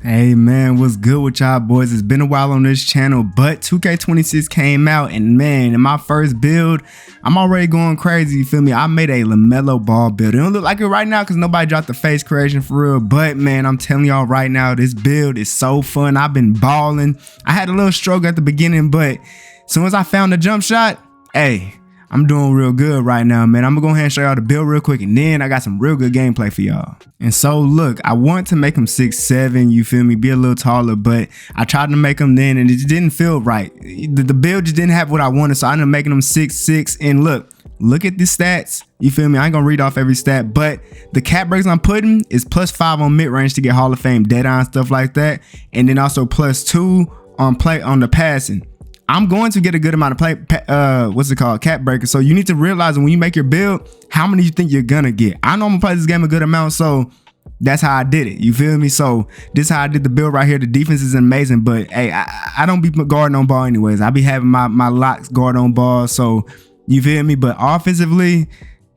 Hey man, what's good with y'all boys? It's been a while on this channel, but 2K26 came out, and man, in my first build, I'm already going crazy, you feel me? I made a LaMelo ball build. It don't look like it right now because nobody dropped the face creation for real, but man, I'm telling y'all right now, this build is so fun. I've been balling. I had a little struggle at the beginning, but as soon as I found the jump shot, hey, I'm doing real good right now, man. I'm gonna go ahead and show y'all the build real quick, and then I got some real good gameplay for y'all. And so look, I want to make him 6'7", you feel me, be a little taller, but I tried to make him then and it just didn't feel right. The build just didn't have what I wanted, so I ended up making him 6'6", and look at the stats, you feel me? I ain't gonna read off every stat, but the cap breaks I'm putting is +5 on mid-range to get Hall of Fame dead-eye stuff like that, and then also +2 on the passing. I'm going to get a good amount of cap breaker. So you need to realize when you make your build, how many you think you're gonna get. I know I'm gonna play this game a good amount, so that's how I did it. You feel me? So this is how I did the build right here. The defense is amazing, but hey, I don't be guarding on ball anyways. I be having my locks guard on ball, so you feel me? But offensively,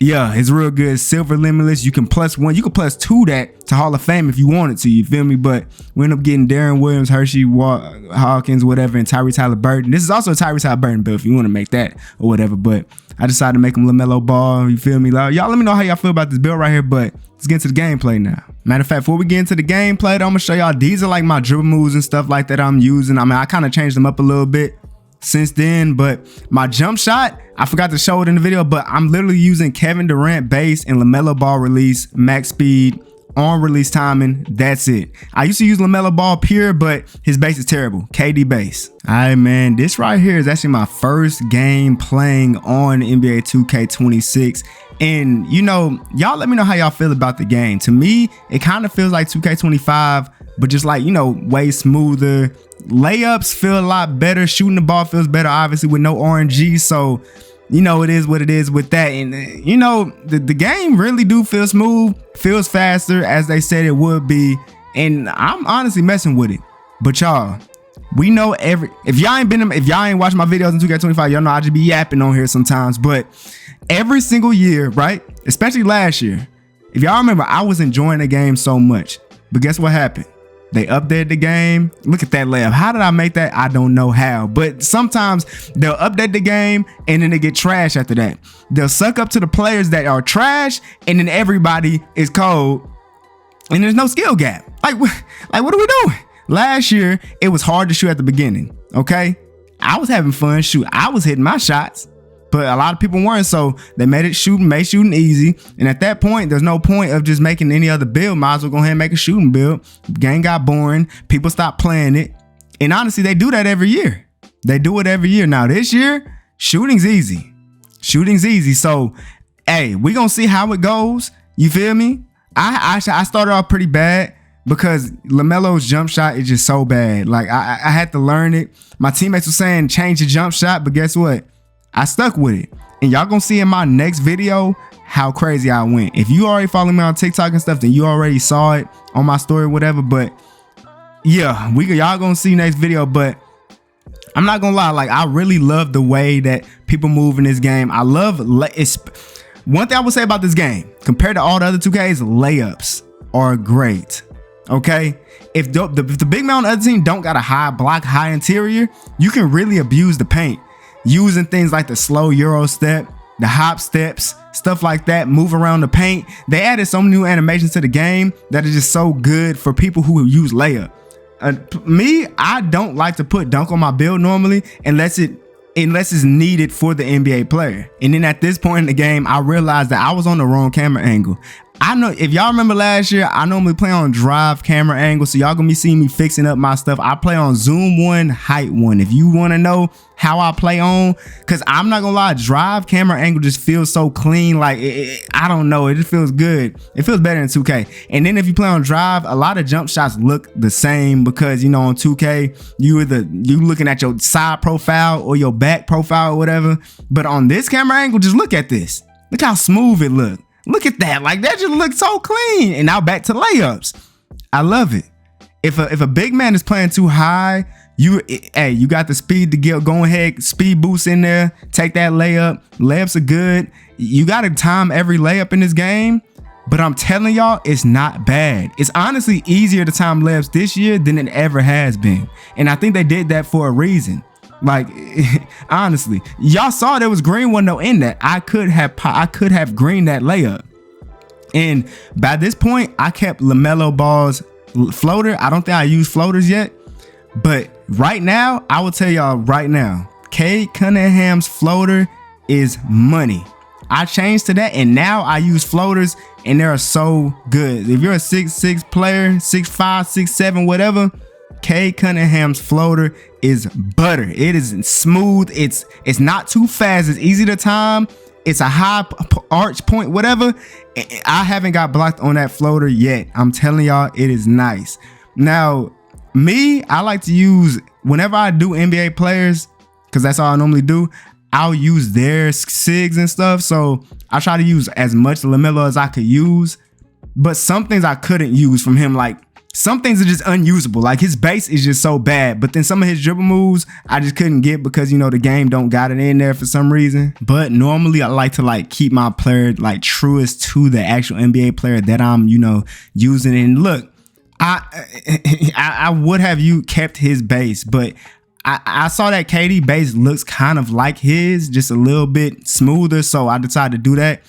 yeah, it's real good. Silver limitless. You can +1, you can +2 that to Hall of Fame if you wanted to, you feel me? But we end up getting Darren Williams, Hershey, Hawkins, whatever, and Tyrese Halliburton. This is also a Tyrese Halliburton build if you want to make that or whatever. But I decided to make him LaMelo ball, you feel me? Like, y'all let me know how y'all feel about this build right here, but let's get into the gameplay now. Matter of fact, before we get into the gameplay, I'm gonna show y'all, these are like my dribble moves and stuff like that I'm using. I mean, I kind of changed them up a little bit since then, but my jump shot, I forgot to show it in the video, but I'm literally using Kevin Durant base and LaMelo ball release, max speed, on release timing. That's it. I used to use LaMelo ball pure, but his base is terrible. KD base. All right, man, this right here is actually my first game playing on NBA 2K26. And you know, y'all let me know how y'all feel about the game. To me, it kind of feels like 2K25, but just like, you know, way smoother. Layups feel a lot better. Shooting the ball feels better, obviously, with no RNG. So, you know, it is what it is with that. And, you know, the game really do feel smooth, feels faster as they said it would be. And I'm honestly messing with it. But y'all, we know if y'all ain't watched my videos in 2K25, y'all know I just be yapping on here sometimes. But every single year, right? Especially last year, if y'all remember, I was enjoying the game so much. But guess what happened? They updated the game. Look at that layup. How did I make that? I don't know how. But sometimes they'll update the game and then they get trash after that. They'll suck up to the players that are trash, and then everybody is cold and there's no skill gap. Like what are we doing? Last year, it was hard to shoot at the beginning. Okay. I was having fun shoot. I was hitting my shots, but a lot of people weren't, so they made shooting easy. And at that point, there's no point of just making any other build. Might as well go ahead and make a shooting build. The game got boring. People stopped playing it. And honestly, they do that every year. They do it every year. Now this year, shooting's easy. Shooting's easy. So, hey, we gonna see how it goes. You feel me? I started off pretty bad because LaMelo's jump shot is just so bad. Like I had to learn it. My teammates were saying change your jump shot, but guess what? I stuck with it, and y'all gonna see in my next video how crazy I went. If you already follow me on TikTok and stuff, then you already saw it on my story or whatever. But yeah, y'all gonna see next video. But I'm not gonna lie, like I really love the way that people move in this game. I love it's one thing I would say about this game compared to all the other 2Ks, layups are great. Okay, if the big man on the other team don't got a high block, high interior, you can really abuse the paint using things like the slow Euro step, the hop steps, stuff like that, move around the paint. They added some new animations to the game that is just so good for people who use layup. Me, I don't like to put dunk on my build normally unless it's needed for the NBA player. And then at this point in the game, I realized that I was on the wrong camera angle. I know if y'all remember last year, I normally play on drive camera angle, so y'all gonna be seeing me fixing up my stuff. I play on zoom 1, height 1. If you want to know how I play on, because I'm not gonna lie, drive camera angle just feels so clean. Like I don't know, it just feels good. It feels better than 2K. And then if you play on drive, a lot of jump shots look the same because, you know, on 2K you looking at your side profile or your back profile or whatever. But on this camera angle, just look at this. Look how smooth it looks. Look at that. Like that just looks so clean. And now back to layups. I love it. If a big man is playing too high, you got the speed to go ahead, speed boost in there, take that layup. Layups are good. You got to time every layup in this game. But I'm telling y'all, it's not bad. It's honestly easier to time layups this year than it ever has been. And I think they did that for a reason. Like, honestly, y'all saw there was green one though in that. I could have greened that layup. And by this point, I kept LaMelo Ball's floater. I don't think I used floaters yet. But right now, I will tell y'all right now, Cade Cunningham's floater is money. I changed to that, and now I use floaters, and they are so good. If you're a 6'6" player, 6'5", 6'7", whatever, Cade Cunningham's floater is butter. It is smooth. It's not too fast. It's easy to time. It's a high arch point, whatever. I haven't got blocked on that floater yet. I'm telling y'all, it is nice. Now, me, I like to use, whenever I do NBA players, because that's all I normally do, I'll use their SIGs and stuff. So I try to use as much LaMelo as I could use. But some things I couldn't use from him. Like, some things are just unusable. Like, his base is just so bad. But then some of his dribble moves I just couldn't get because, you know, the game don't got it in there for some reason. But normally I like to like keep my player like truest to the actual NBA player that I'm, you know, using. And look, I would have kept his base, but I saw that KD base looks kind of like his, just a little bit smoother, so I decided to do that.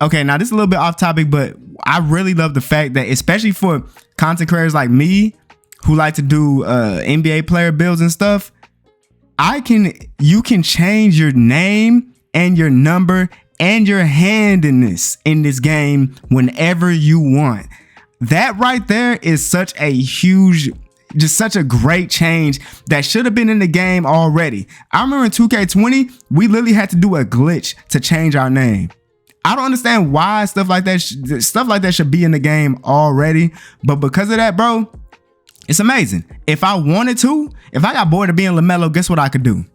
Okay, now this is a little bit off topic, but I really love the fact that, especially for content creators like me who like to do NBA player builds and stuff, you can change your name and your number and your hand in this game whenever you want. That right there is such a huge, just such a great change that should have been in the game already. I remember in 2K20, we literally had to do a glitch to change our name. I don't understand why stuff like that should be in the game already, but because of that, bro, it's amazing. If I wanted to, if I got bored of being LaMelo, guess what I could do?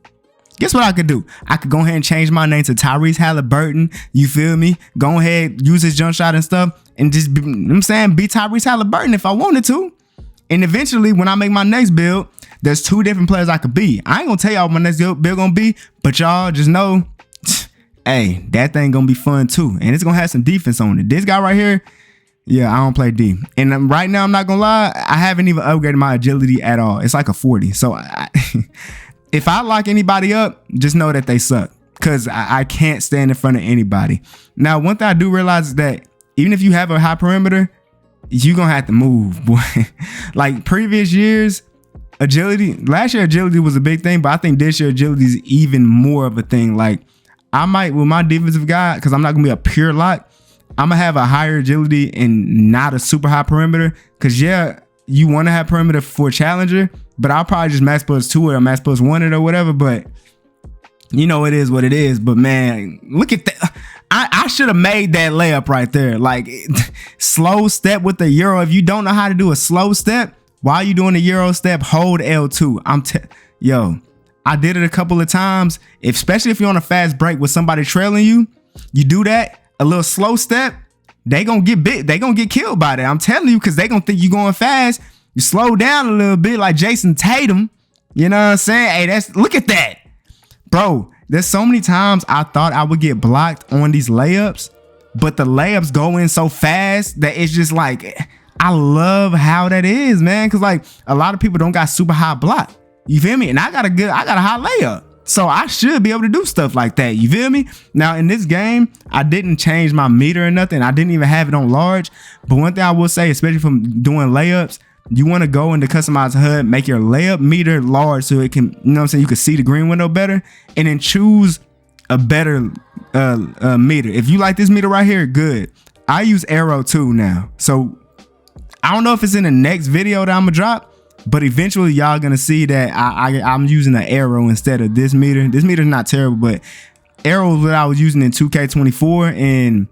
I could go ahead and change my name to Tyrese Halliburton. You feel me? Go ahead, use his jump shot and stuff, and just be Tyrese Halliburton if I wanted to. And eventually, when I make my next build, there's 2 different players I could be. I ain't gonna tell y'all what my next build gonna be, but y'all just know, hey, that thing gonna be fun too. And it's gonna have some defense on it. This guy right here, yeah, I don't play D. And right now, I'm not gonna lie, I haven't even upgraded my agility at all. It's like a 40. So if I lock anybody up, just know that they suck, because I can't stand in front of anybody. Now, one thing I do realize is that even if you have a high perimeter, you're gonna have to move, boy. Like previous years, last year agility was a big thing, but I think this year agility is even more of a thing. Like, I might, with my defensive guy, because I'm not gonna be a pure lock, I'm gonna have a higher agility and not a super high perimeter. Because yeah, you want to have perimeter for challenger, but I'll probably just max plus 2 or max plus 1 it or whatever. But you know, it is what it is. But man, look at that. I should have made that layup right there. Like, slow step with the Euro. If you don't know how to do a slow step while you doing the Euro step, hold L2. Yo, I did it a couple of times, especially if you're on a fast break with somebody trailing you. You do that, a little slow step, they gonna get bit. They gonna get killed by that. I'm telling you, because they gonna think you going fast. You slow down a little bit like Jason Tatum. You know what I'm saying? Hey, look at that. Bro, there's so many times I thought I would get blocked on these layups, but the layups go in so fast that it's just like, I love how that is, man. Cause like a lot of people don't got super high block. You feel me? And I got a high layup. So I should be able to do stuff like that. You feel me? Now in this game, I didn't change my meter or nothing. I didn't even have it on large. But one thing I will say, especially from doing layups, you want to go into customize HUD, make your layup meter large so it can, you know what I'm saying, you can see the green window better, and then choose a better meter. If you like this meter right here, good. I use Arrow 2 now. So I don't know if it's in the next video that I'm gonna drop, but eventually y'all gonna see that I'm using an Arrow instead of this meter. This meter's not terrible, but Arrow is what I was using in 2K24, and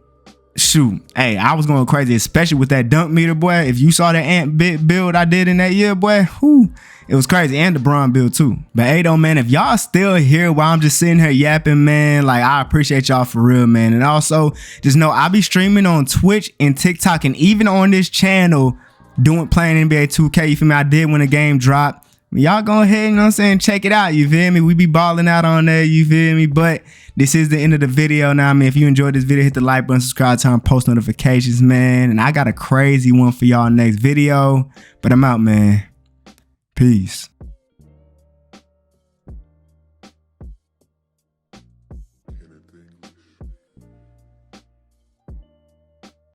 shoot, hey, I was going crazy, especially with that dunk meter, boy. If you saw that ant bit build I did in that year, boy, whoo, it was crazy. And the Bron build too. But hey though, man, if y'all still here while I'm just sitting here yapping, man, like, I appreciate y'all for real, man. And also just know I'll be streaming on Twitch and TikTok, and even on this channel playing NBA 2K. You feel me? I did when the game dropped. Y'all go ahead, you know what I'm saying, check it out, you feel me? We be balling out on there, you feel me? But this is the end of the video now. I mean, if you enjoyed this video, hit the like button, subscribe, turn on post notifications, man. And I got a crazy one for y'all next video. But I'm out, man. Peace.